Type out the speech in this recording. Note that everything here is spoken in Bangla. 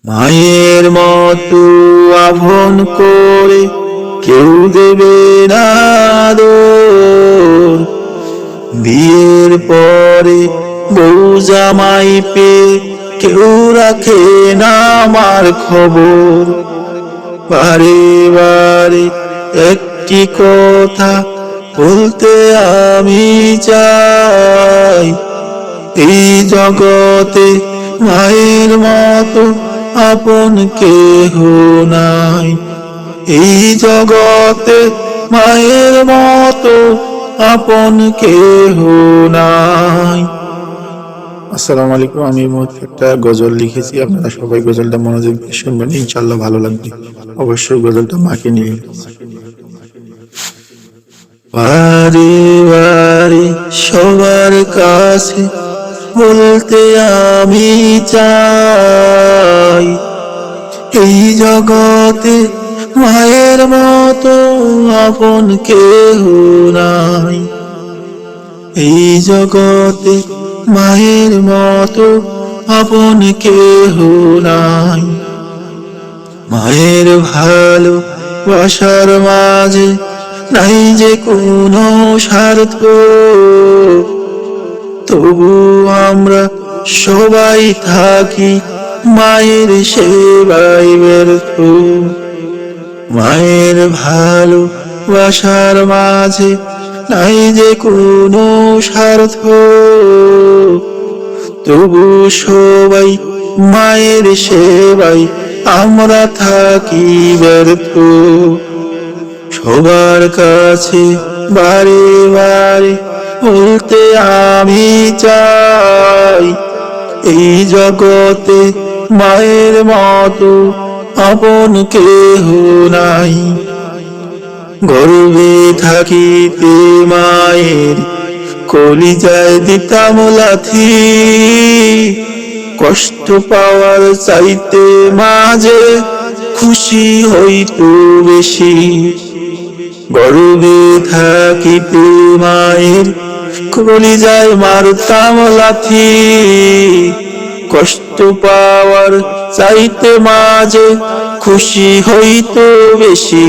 মায়ের মতো আপন করে কেউ দেবে না আদর। বিয়ের পরে বউ জামাই পেয়ে কেউ রাখে না আমার খবর। বারে বারে একটি কথা বলতে আমি চাই, এই জগতে মায়ের মতো আপন কেহ নাই। এই জগতে মায়ের মতো আপন কেহ নাই। আসসালামু আলাইকুম। আমি এই মুহূর্তে একটা গজল লিখেছি, আপনারা সবাই গজলটা মনোযোগ দিয়ে শুনবেন, ইনশাল্লাহ ভালো লাগবে। অবশ্যই গজলটা মাকে নিয়ে। বারে বারে সবার কাছে বলতে আমি চাই, এই জগতে মায়ের মতো আপন কেহ নাই। এই জগতে মায়ের মতো আপন কেহ নাই। মায়ের ভালোবাসার মাঝে নাই যে কোনো স্বার্থ, তবু আমরা সবাই থাকি মায়ের সেবায় ব্যর্থ। মায়ের ভালোবাসার মাঝে নাই যে কোনো স্বার্থ, তবু সবাই মায়ের সেবায় আমরা থাকি ব্যর্থ। সবার কাছে বারে বারে বলতে আমি চাই, এই জগতে মায়ের মতো আপন কেহ নাই। গর্ভে থাকিতে মায়ের কলিজায় দিতাম লাথি, কষ্ট পাওয়ার চাইতে মাঝে খুশি হইতো বেশি। গর্ভে থাকিতে মায়ের কলিজায় মারতাম লাথি, কষ্ট পাওয়ার চাইতে মাঝে খুশি হইতো বেশি।